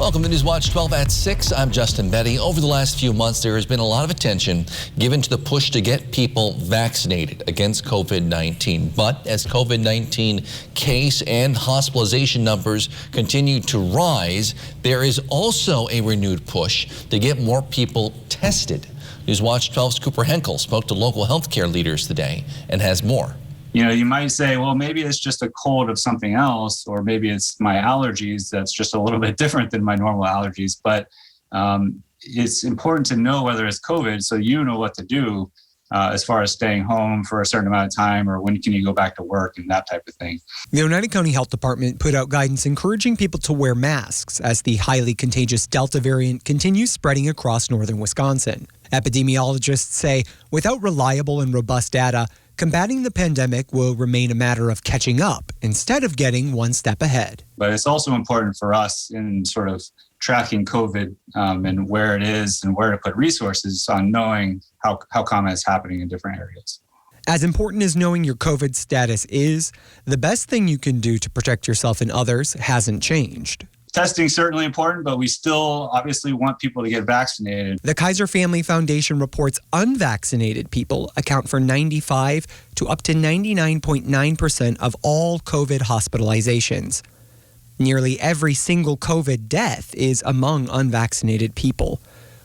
Welcome to Newswatch 12 at 6. I'm Justin Betty. Over the last few months, there has been a lot of attention given to the push to get people vaccinated against COVID-19. But as COVID-19 case and hospitalization numbers continue to rise, there is also a renewed push to get more people tested. Newswatch 12's Cooper Henkel spoke to local healthcare leaders today and has more. You know, you might say, well, maybe it's just a cold of something else, or maybe it's my allergies that's just a little bit different than my normal allergies. But it's important to know whether it's COVID so you know what to do as far as staying home for a certain amount of time, or when can you go back to work and that type of thing. The Oneida County Health Department put out guidance encouraging people to wear masks as the highly contagious Delta variant continues spreading across northern Wisconsin. Epidemiologists say without reliable and robust data, combating the pandemic will remain a matter of catching up instead of getting one step ahead. But it's also important for us in sort of tracking COVID and where it is and where to put resources on knowing how common it's happening in different areas. As important as knowing your COVID status is, the best thing you can do to protect yourself and others hasn't changed. Testing is certainly important, but we still obviously want people to get vaccinated. The Kaiser Family Foundation reports unvaccinated people account for 95 to up to 99.9% of all COVID hospitalizations. Nearly every single COVID death is among unvaccinated people.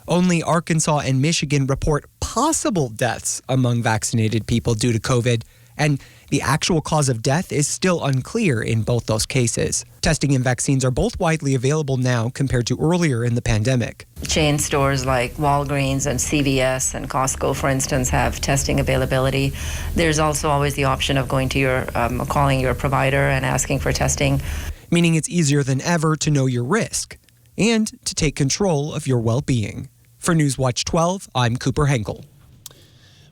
Only Arkansas and Michigan report possible deaths among vaccinated people due to COVID, and the actual cause of death is still unclear in both those cases. Testing and vaccines are both widely available now compared to earlier in the pandemic. Chain stores like Walgreens and CVS and Costco, for instance, have testing availability. There's also always the option of going to your, calling your provider and asking for testing. Meaning it's easier than ever to know your risk and to take control of your well-being. For Newswatch 12, I'm Cooper Henkel.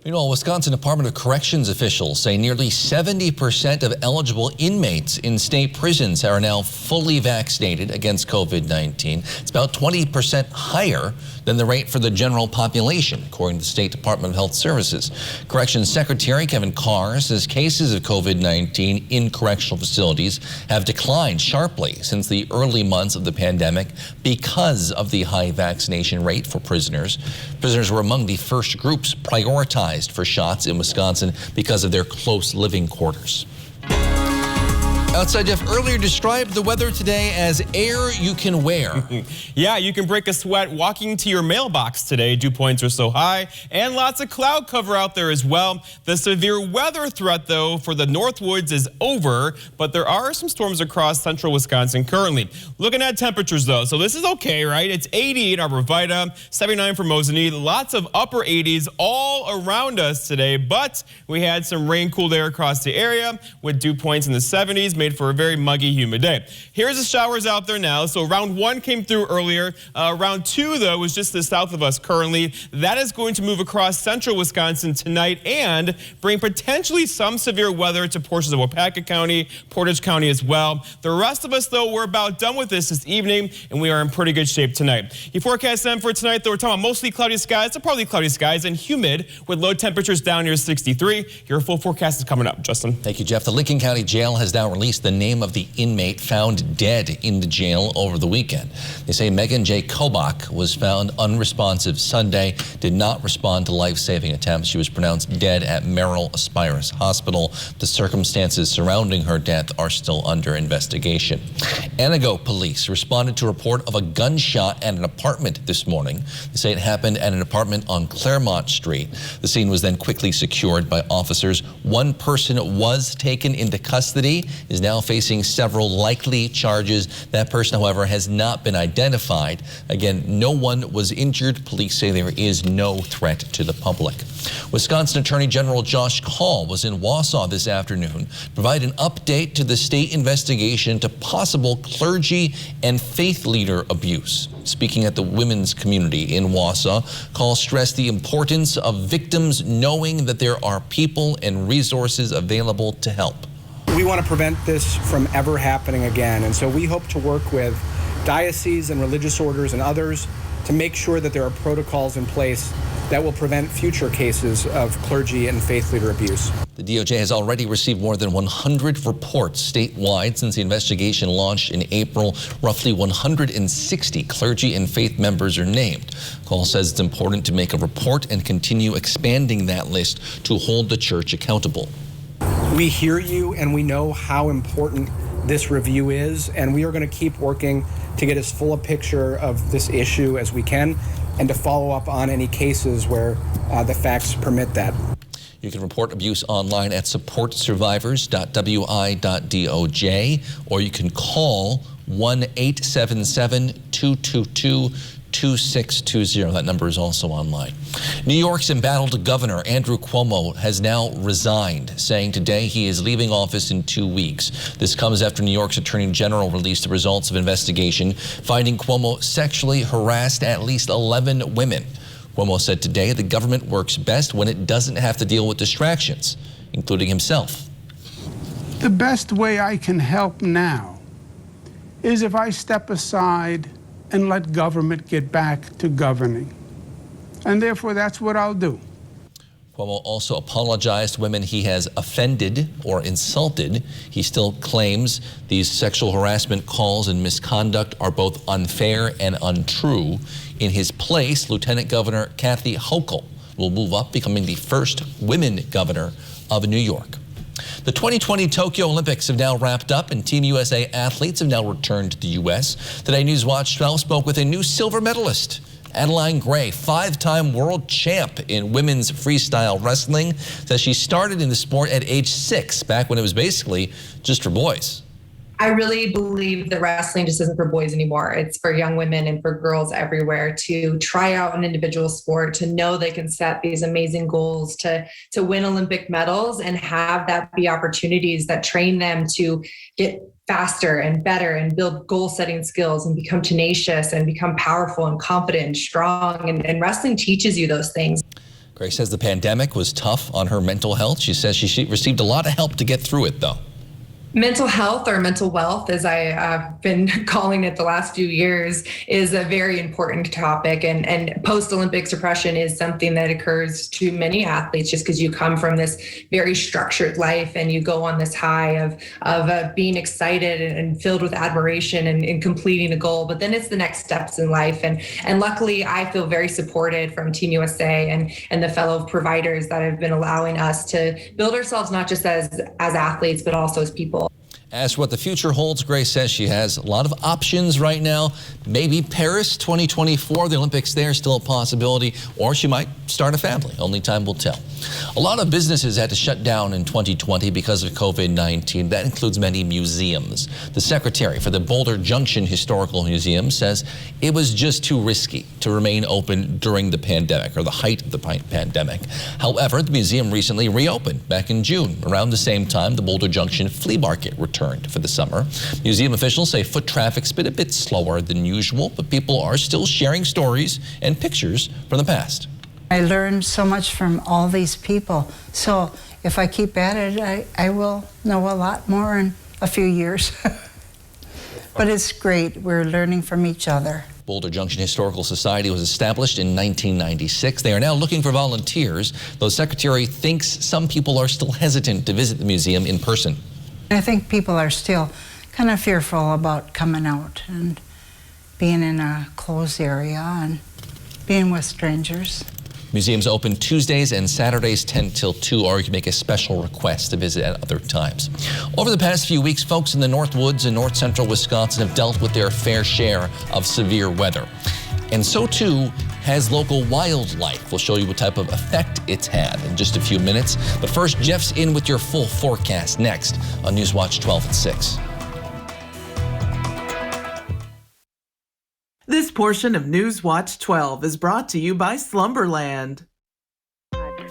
Meanwhile, Wisconsin Department of Corrections officials say nearly 70% of eligible inmates in state prisons are now fully vaccinated against COVID-19. It's about 20% higher than the rate for the general population, according to the State Department of Health Services. Corrections Secretary Kevin Carr says cases of COVID-19 in correctional facilities have declined sharply since the early months of the pandemic because of the high vaccination rate for prisoners. Prisoners were among the first groups prioritized for shots in Wisconsin because of their close living quarters. Outside Jeff earlier described the weather today as air you can wear. Yeah, you can break a sweat walking to your mailbox today. Dew points are so high and lots of cloud cover out there as well. The severe weather threat, though, for the Northwoods is over, but there are some storms across central Wisconsin currently. Looking at temperatures, though, so this is okay, right? It's 80 in Arborvita, 79 for Mosinee, lots of upper 80s all around us today, but we had some rain-cooled air across the area with dew points in the 70s, made for a very muggy, humid day. Here's the showers out there now. So round 1 came through earlier. Round 2, though, was just to the south of us currently. That is going to move across central Wisconsin tonight and bring potentially some severe weather to portions of Waupaca County, Portage County as well. The rest of us, though, we're about done with this evening, and we are in pretty good shape tonight. You forecast them for tonight, though, we're talking about mostly cloudy skies, to partly cloudy skies, and humid with low temperatures down near 63. Your full forecast is coming up. Justin. Thank you, Jeff. The Lincoln County Jail has now released the name of the inmate found dead in the jail over the weekend. They say Megan J. Kobach was found unresponsive Sunday, did not respond to life-saving attempts. She was pronounced dead at Merrill Aspirus Hospital. The circumstances surrounding her death are still under investigation. Anago police responded to a report of a gunshot at an apartment this morning. They say it happened at an apartment on Claremont Street. The scene was then quickly secured by officers. One person was taken into custody, is now facing several likely charges. That person, however, has not been identified. Again, no one was injured. Police say there is no threat to the public. Wisconsin Attorney General Josh Hall was in Wausau this afternoon to provide an update to the state investigation into possible clergy and faith leader abuse. Speaking at the women's community in Wausau, Hall stressed the importance of victims knowing that there are people and resources available to help. We want to prevent this from ever happening again, and so we hope to work with dioceses and religious orders and others to make sure that there are protocols in place that will prevent future cases of clergy and faith leader abuse. The DOJ has already received more than 100 reports statewide since the investigation launched in April. Roughly 160 clergy and faith members are named. Call says it's important to make a report and continue expanding that list to hold the church accountable. We hear you and we know how important this review is, and we are going to keep working to get as full a picture of this issue as we can and to follow up on any cases where the facts permit that. You can report abuse online at supportsurvivors.wi.doj, or you can call 1-877-222-2620. That number is also online. New York's embattled governor, Andrew Cuomo, has now resigned, saying today he is leaving office in 2 weeks. This comes after New York's Attorney General released the results of investigation, finding Cuomo sexually harassed at least 11 women. Cuomo said today the government works best when it doesn't have to deal with distractions, including himself. The best way I can help now is if I step aside and let government get back to governing. And therefore, that's what I'll do. Cuomo also apologized to women he has offended or insulted. He still claims these sexual harassment calls and misconduct are both unfair and untrue. In his place, Lieutenant Governor Kathy Hochul will move up, becoming the first women governor of New York. The 2020 Tokyo Olympics have now wrapped up, and Team USA athletes have now returned to the U.S. Today, Newswatch 12 spoke with a new silver medalist. Adeline, 5-time world champ in women's freestyle wrestling, says she started in the sport at age 6, back when it was basically just for boys. I really believe that wrestling just isn't for boys anymore. It's for young women and for girls everywhere to try out an individual sport, to know they can set these amazing goals, to win Olympic medals and have that be opportunities that train them to get faster and better and build goal-setting skills and become tenacious and become powerful and confident and strong. And wrestling teaches you those things. Grace says the pandemic was tough on her mental health. She says she received a lot of help to get through it, though. Mental health, or mental wealth, as I've been calling it the last few years, is a very important topic. And post-Olympics depression is something that occurs to many athletes just because you come from this very structured life and you go on this high of being excited and filled with admiration and completing a goal. But then it's the next steps in life. And luckily, I feel very supported from Team USA and the fellow providers that have been allowing us to build ourselves not just as athletes, but also as people. As for what the future holds, Grace says she has a lot of options right now. Maybe Paris 2024, the Olympics there, still a possibility, or she might start a family. Only time will tell. A lot of businesses had to shut down in 2020 because of COVID-19. That includes many museums. The secretary for the Boulder Junction Historical Museum says it was just too risky to remain open during the pandemic, or the height of the pandemic. However, the museum recently reopened back in June. Around the same time, the Boulder Junction Flea Market returned for the summer. Museum officials say foot traffic's been a bit slower than usual, but people are still sharing stories and pictures from the past. I learned so much from all these people. So if I keep at it, I will know a lot more in a few years. But it's great. We're learning from each other. Boulder Junction Historical Society was established in 1996. They are now looking for volunteers, though the secretary thinks some people are still hesitant to visit the museum in person. I think people are still kind of fearful about coming out and being in a closed area and being with strangers. Museums open Tuesdays and Saturdays 10 till 2, or you can make a special request to visit at other times. Over the past few weeks, folks in the Northwoods and north central Wisconsin have dealt with their fair share of severe weather. And so too has local wildlife. We'll show you what type of effect it's had in just a few minutes. But first, Jeff's in with your full forecast next on Newswatch 12 at 6. This portion of Newswatch 12 is brought to you by Slumberland.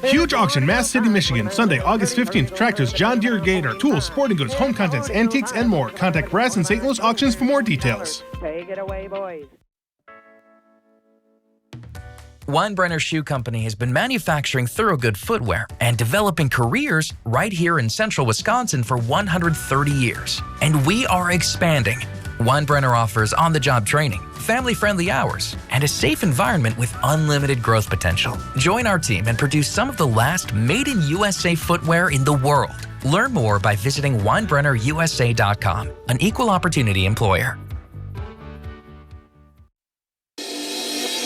Huge auction, Mass City, Michigan, Sunday, August 15th. Tractors, John Deere, Gator, tools, sporting goods, home contents, antiques, and more. Contact Brass and St. Louis Auctions for more details. Take it away, boys. Weinbrenner Shoe Company has been manufacturing Thorogood footwear and developing careers right here in central Wisconsin for 130 years. And we are expanding. Weinbrenner offers on-the-job training, family-friendly hours, and a safe environment with unlimited growth potential. Join our team and produce some of the last made-in-USA footwear in the world. Learn more by visiting WeinbrennerUSA.com, an equal opportunity employer.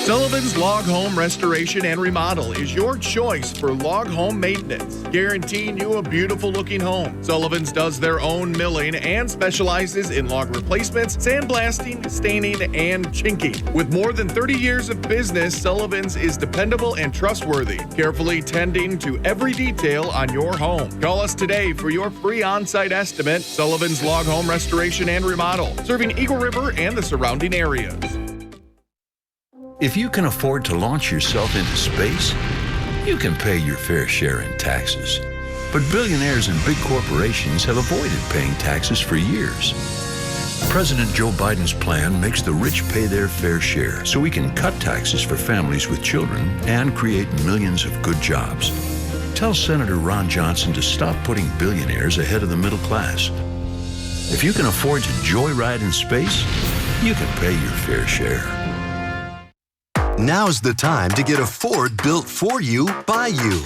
Sullivan's Log Home Restoration and Remodel is your choice for log home maintenance, guaranteeing you a beautiful looking home. Sullivan's does their own milling and specializes in log replacements, sandblasting, staining, and chinking. With more than 30 years of business, Sullivan's is dependable and trustworthy, carefully tending to every detail on your home. Call us today for your free on-site estimate. Sullivan's Log Home Restoration and Remodel, serving Eagle River and the surrounding areas. If you can afford to launch yourself into space, you can pay your fair share in taxes. But billionaires and big corporations have avoided paying taxes for years. President Joe Biden's plan makes the rich pay their fair share so we can cut taxes for families with children and create millions of good jobs. Tell Senator Ron Johnson to stop putting billionaires ahead of the middle class. If you can afford to joyride in space, you can pay your fair share. Now's the time to get a Ford built for you, by you.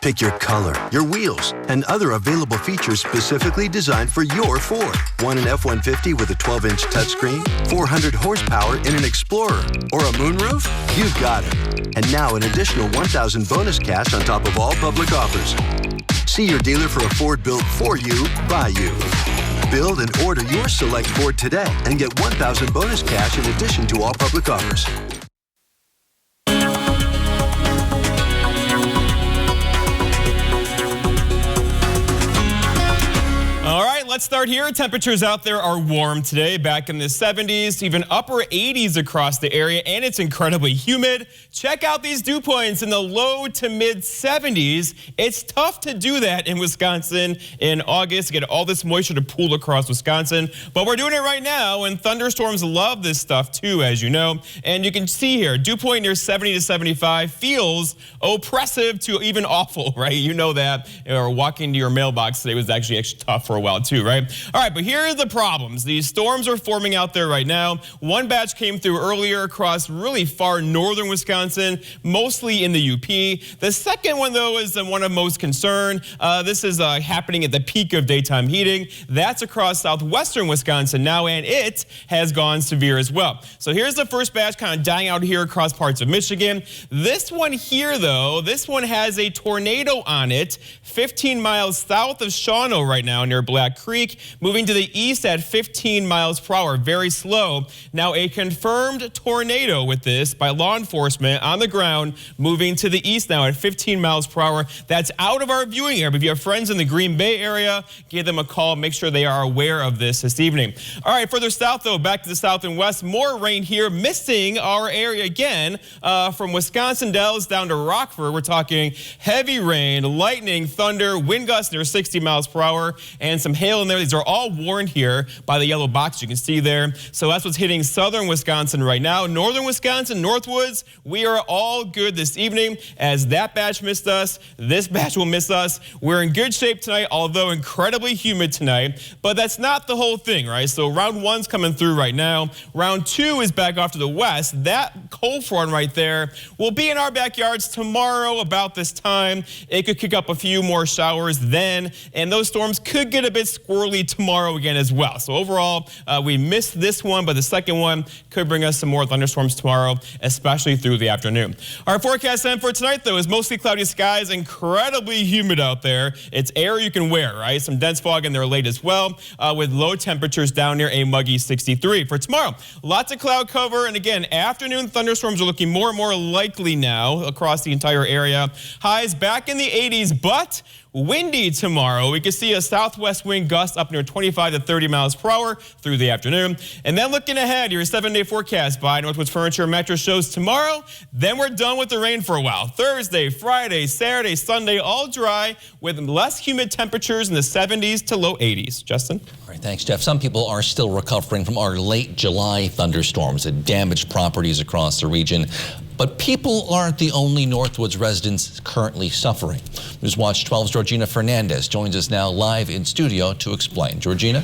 Pick your color, your wheels, and other available features specifically designed for your Ford. Want an F-150 with a 12-inch touchscreen, 400 horsepower in an Explorer, or a moonroof? You've got it. And now an additional $1,000 bonus cash on top of all public offers. See your dealer for a Ford built for you, by you. Build and order your select Ford today and get $1,000 bonus cash in addition to all public offers. All right, let's start here. Temperatures out there are warm today, back in the 70s, even upper 80s across the area, and it's incredibly humid. Check out these dew points in the low to mid 70s. It's tough to do that in Wisconsin in August, get all this moisture to pool across Wisconsin, but we're doing it right now, and thunderstorms love this stuff too, as you know. And you can see here, dew point near 70 to 75 feels oppressive to even awful, right? You know that. Or walking to your mailbox today was actually tough for a while too, right? All right, but here are the problems. These storms are forming out there right now. One batch came through earlier across really far northern Wisconsin, mostly in the UP. The second one, though, is the one of most concern. This is happening at the peak of daytime heating. That's across southwestern Wisconsin now, and it has gone severe as well. So here's the first batch kind of dying out here across parts of Michigan. This one here, though, this one has a tornado on it, 15 miles south of Shawano right now near Black Creek, moving to the east at 15 miles per hour, very slow. Now a confirmed tornado with this by law enforcement on the ground, moving to the east now at 15 miles per hour. That's out of our viewing area. But if you have friends in the Green Bay area, give them a call. Make sure they are aware of this evening. All right, further south though, back to the south and west, more rain here, missing our area again from Wisconsin Dells down to Rockford. We're talking heavy rain, lightning, thunder, wind gusts near 60 miles per hour, and some hail in there. These are all warned here by the yellow box you can see there. So that's what's hitting southern Wisconsin right now. Northern Wisconsin, Northwoods, we are all good this evening. As that batch missed us, this batch will miss us. We're in good shape tonight, although incredibly humid tonight. But that's not the whole thing, right? So round one's coming through right now. Round two is back off to the west. That cold front right there will be in our backyards tomorrow about this time. It could kick up a few more showers then, and those storms could get a bit squirrely tomorrow again as well. So overall, we missed this one, but the second one could bring us some more thunderstorms tomorrow, especially through the afternoon. Our forecast then for tonight, though, is mostly cloudy skies, incredibly humid out there. It's air you can wear, right? Some dense fog in there late as well, with low temperatures down near a muggy 63. For tomorrow, lots of cloud cover, and again, afternoon thunderstorms are looking more and more likely now across the entire area. Highs back in the 80s, but windy tomorrow. We can see a southwest wind gust up near 25 to 30 miles per hour through the afternoon. And then looking ahead, your 7-day forecast by Northwoods Furniture and Mattress shows tomorrow. Then we're done with the rain for a while. Thursday, Friday, Saturday, Sunday, all dry with less humid temperatures in the 70s to low 80s. Justin? All right, thanks, Jeff. Some people are still recovering from our late July thunderstorms that damaged properties across the region. But people aren't the only Northwoods residents currently suffering. Newswatch 12's Georgina Fernandez joins us now live in studio to explain. Georgina?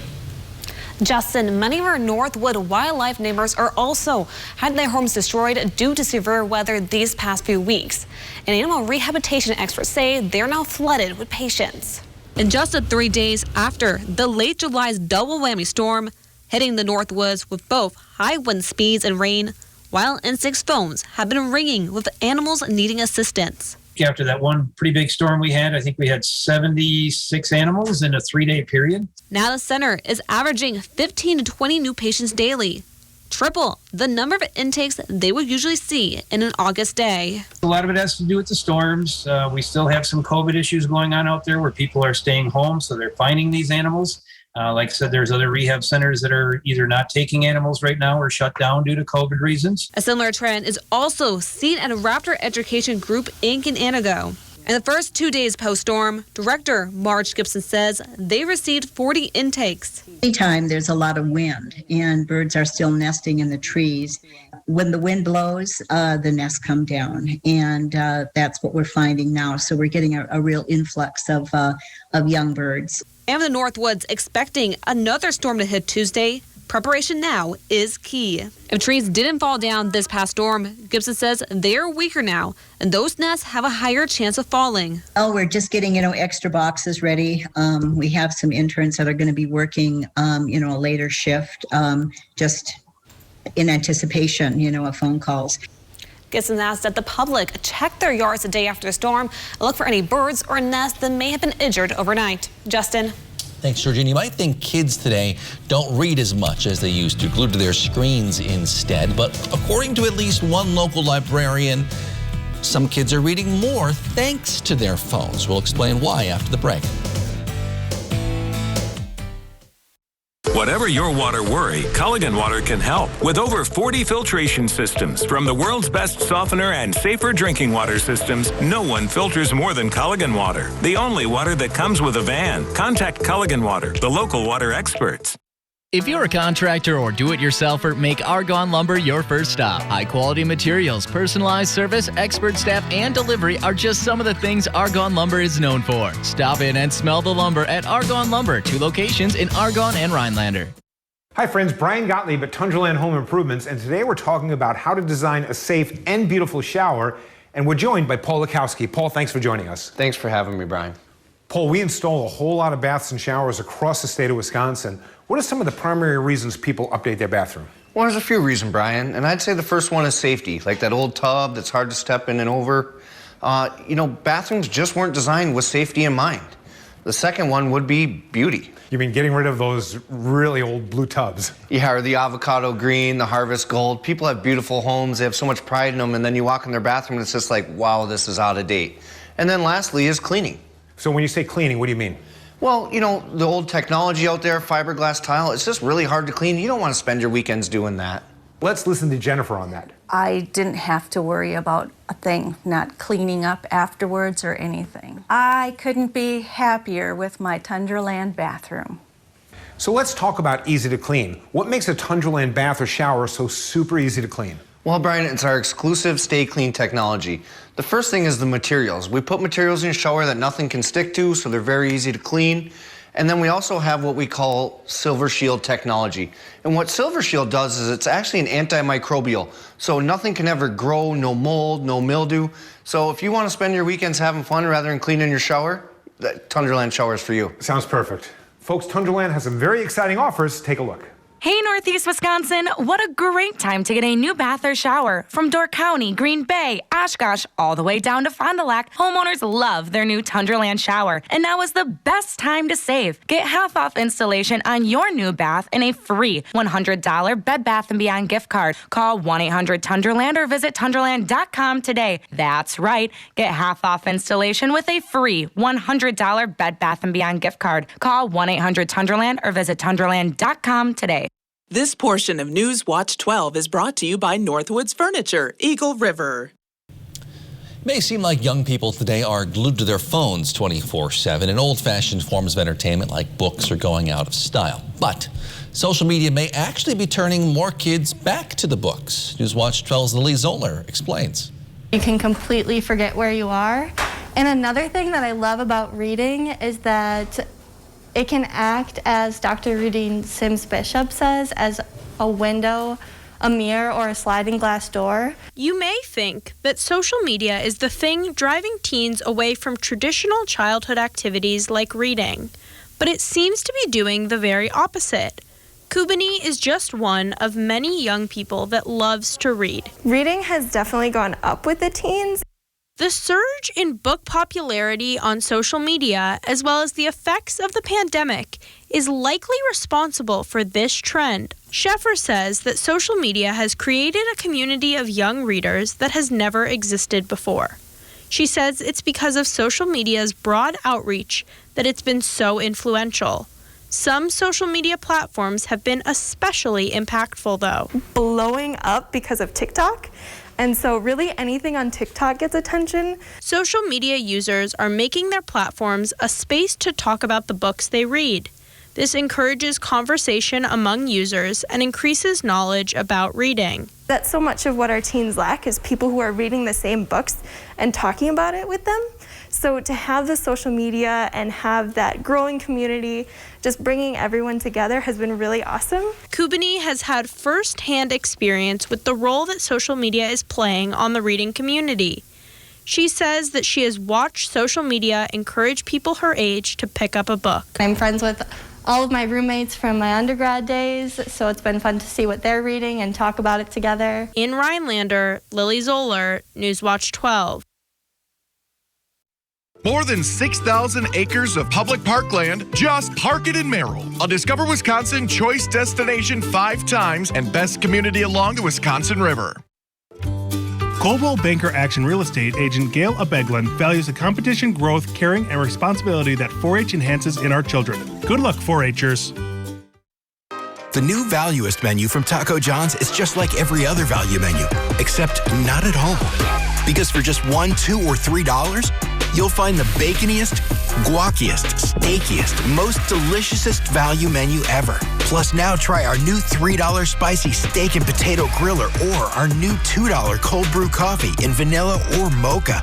Justin, many of our Northwood wildlife neighbors are also had their homes destroyed due to severe weather these past few weeks. And animal rehabilitation experts say they're now flooded with patients. And just 3 days after the late July's double whammy storm hitting the Northwoods with both high wind speeds and rain, wild insects phones have been ringing with animals needing assistance. After that one pretty big storm we had, I think we had 76 animals in a 3-day period. Now the center is averaging 15 to 20 new patients daily, triple the number of intakes they would usually see in an August day. A lot of it has to do with the storms. We still have some COVID issues going on out there where people are staying home, so they're finding these animals. Like I said, there's other rehab centers that are either not taking animals right now or shut down due to COVID reasons. A similar trend is also seen at a Raptor Education Group Inc. in Anago. In the first 2 days post-storm, Director Marge Gibson says they received 40 intakes. Anytime there's a lot of wind and birds are still nesting in the trees, when the wind blows, the nests come down, and that's what we're finding now. So we're getting a real influx of young birds. And the Northwoods expecting another storm to hit Tuesday. Preparation now is key. If trees didn't fall down this past storm, Gibson says they're weaker now, and those nests have a higher chance of falling. Oh, we're just getting, extra boxes ready. We have some interns that are going to be working, a later shift, just in anticipation, of phone calls. Gibson asked that the public check their yards the day after the storm and look for any birds or nests that may have been injured overnight. Justin. Thanks, Georgine. You might think kids today don't read as much as they used to, glued to their screens instead. But according to at least one local librarian, some kids are reading more thanks to their phones. We'll explain why after the break. Whatever your water worry, Culligan Water can help. With over 40 filtration systems, from the world's best softener and safer drinking water systems, no one filters more than Culligan Water. The only water that comes with a van. Contact Culligan Water, the local water experts. If you're a contractor or do-it-yourselfer, make Argonne Lumber your first stop. High-quality materials, personalized service, expert staff, and delivery are just some of the things Argonne Lumber is known for. Stop in and smell the lumber at Argonne Lumber, 2 locations in Argonne and Rhinelander. Hi friends, Brian Gottlieb at Tundraland Home Improvements, and today we're talking about how to design a safe and beautiful shower, and we're joined by Paul Lukowski. Paul, thanks for joining us. Thanks for having me, Brian. Paul, we install a whole lot of baths and showers across the state of Wisconsin. What are some of the primary reasons people update their bathroom? Well, there's a few reasons, Brian, and I'd say the first one is safety, like that old tub that's hard to step in and over. Bathrooms just weren't designed with safety in mind. The second one would be beauty. You mean getting rid of those really old blue tubs? Yeah, or the avocado green, the harvest gold. People have beautiful homes, they have so much pride in them, and then you walk in their bathroom and it's just like, wow, this is out of date. And then lastly is cleaning. So when you say cleaning, what do you mean? Well, the old technology out there, fiberglass tile, it's just really hard to clean. You don't want to spend your weekends doing that. Let's listen to Jennifer on that. I didn't have to worry about a thing, not cleaning up afterwards or anything. I couldn't be happier with my Tundraland bathroom. So let's talk about easy to clean. What makes a Tundraland bath or shower so super easy to clean? Well, Brian, it's our exclusive Stay Clean technology. The first thing is the materials. We put materials in your shower that nothing can stick to, so they're very easy to clean. And then we also have what we call Silver Shield technology. And what Silver Shield does is it's actually an antimicrobial, so nothing can ever grow, no mold, no mildew. So if you want to spend your weekends having fun rather than cleaning your shower, that Tundraland shower is for you. Sounds perfect. Folks, Tundraland has some very exciting offers. Take a look. Hey, Northeast Wisconsin, what a great time to get a new bath or shower. From Door County, Green Bay, Oshkosh, all the way down to Fond du Lac, homeowners love their new Tundraland shower. And now is the best time to save. Get half off installation on your new bath and a free $100 Bed Bath & Beyond gift card. Call 1-800-TUNDRALAND or visit tundraland.com today. That's right. Get half off installation with a free $100 Bed Bath & Beyond gift card. Call 1-800-TUNDRALAND or visit tundraland.com today. This portion of News Watch 12 is brought to you by Northwoods Furniture, Eagle River. It may seem like young people today are glued to their phones 24/7, and old-fashioned forms of entertainment like books are going out of style. But social media may actually be turning more kids back to the books. News Watch 12's Lily Zoller explains. You can completely forget where you are. And another thing that I love about reading is that It can act, as Dr. Rudine Sims Bishop says, as a window, a mirror, or a sliding glass door. You may think that social media is the thing driving teens away from traditional childhood activities like reading, but it seems to be doing the very opposite. Kubani is just one of many young people that loves to read. Reading has definitely gone up with the teens. The surge in book popularity on social media, as well as the effects of the pandemic, is likely responsible for this trend. Sheffer says that social media has created a community of young readers that has never existed before. She says it's because of social media's broad outreach that it's been so influential. Some social media platforms have been especially impactful, though. Blowing up because of TikTok. And so really anything on TikTok gets attention. Social media users are making their platforms a space to talk about the books they read. This encourages conversation among users and increases knowledge about reading. That's so much of what our teens lack, is people who are reading the same books and talking about it with them. So to have the social media and have that growing community, just bringing everyone together, has been really awesome. Kubani has had first-hand experience with the role that social media is playing on the reading community. She says that she has watched social media encourage people her age to pick up a book. I'm friends with all of my roommates from my undergrad days, so it's been fun to see what they're reading and talk about it together. In Rhinelander, Lily Zoller, Newswatch 12. More than 6,000 acres of public parkland. Just park it in Merrill. A Discover Wisconsin choice destination 5 times and best community along the Wisconsin River. Coldwell Banker Action Real Estate agent Gail Abeglin values the competition, growth, caring, and responsibility that 4-H enhances in our children. Good luck, 4-Hers. The new Valuist menu from Taco John's is just like every other value menu, except not at all. Because for just $1, $2, or $3, you'll find the baconiest, guaciest, steakiest, most deliciousest value menu ever. Plus, now try our new $3 spicy steak and potato griller or our new $2 cold brew coffee in vanilla or mocha.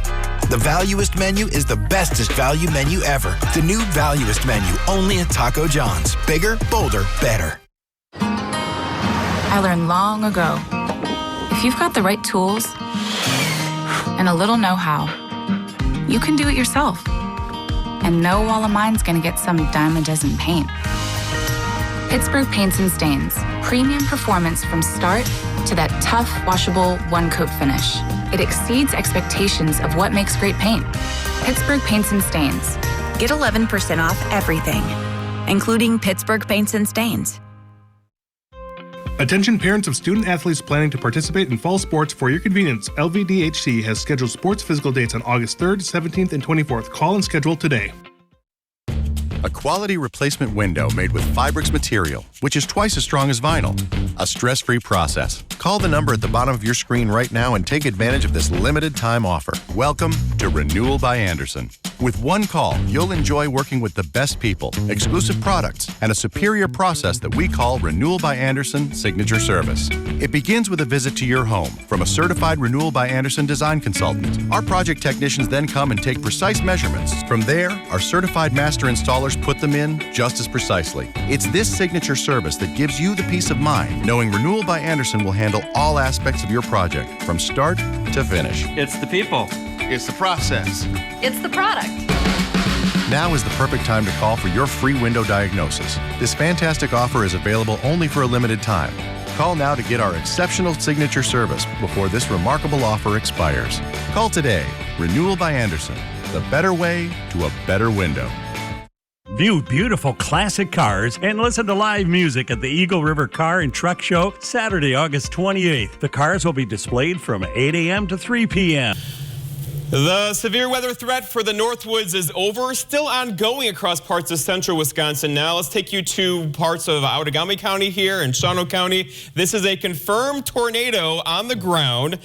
The Valuist menu is the bestest value menu ever. The new Valuist menu, only at Taco John's. Bigger, bolder, better. I learned long ago, if you've got the right tools and a little know-how, you can do it yourself. And no wall of mine's gonna get some dime a dozen paint. Pittsburgh Paints and Stains. Premium performance from start to that tough, washable, one-coat finish. It exceeds expectations of what makes great paint. Pittsburgh Paints and Stains. Get 11% off everything, including Pittsburgh Paints and Stains. Attention parents of student athletes planning to participate in fall sports. For your convenience, LVDHC has scheduled sports physical dates on August 3rd, 17th, and 24th. Call and schedule today. A quality replacement window made with Fibrix material, which is twice as strong as vinyl. A stress-free process. Call the number at the bottom of your screen right now and take advantage of this limited time offer. Welcome to Renewal by Andersen. With one call, you'll enjoy working with the best people, exclusive products, and a superior process that we call Renewal by Andersen Signature Service. It begins with a visit to your home from a certified Renewal by Andersen design consultant. Our project technicians then come and take precise measurements. From there, our certified master installers put them in just as precisely. It's this signature service that gives you the peace of mind, knowing Renewal by Andersen will handle all aspects of your project, from start to finish. It's the people. It's the process. It's the product. Now is the perfect time to call for your free window diagnosis. This fantastic offer is available only for a limited time. Call now to get our exceptional signature service before this remarkable offer expires. Call today. Renewal by Andersen. The better way to a better window. View beautiful classic cars and listen to live music at the Eagle River Car and Truck Show Saturday, August 28th. The cars will be displayed from 8 a.m. to 3 p.m. The severe weather threat for the Northwoods is over, still ongoing across parts of central Wisconsin. Now let's take you to parts of Outagamie County here and Shawano County. This is a confirmed tornado on the ground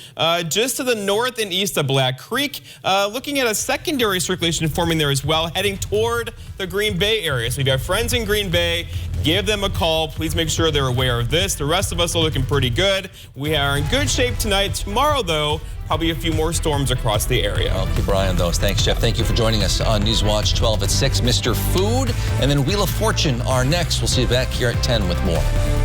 just to the north and east of Black Creek. Looking at a secondary circulation forming there as well, heading toward the Green Bay area. So if you have friends in Green Bay, give them a call. Please make sure they're aware of this. The rest of us are looking pretty good. We are in good shape tonight. Tomorrow, though, probably a few more storms across the area. I'll keep our eye on those. Thanks, Jeff. Thank you for joining us on News Watch 12 at 6. Mr. Food and then Wheel of Fortune are next. We'll see you back here at 10 with more.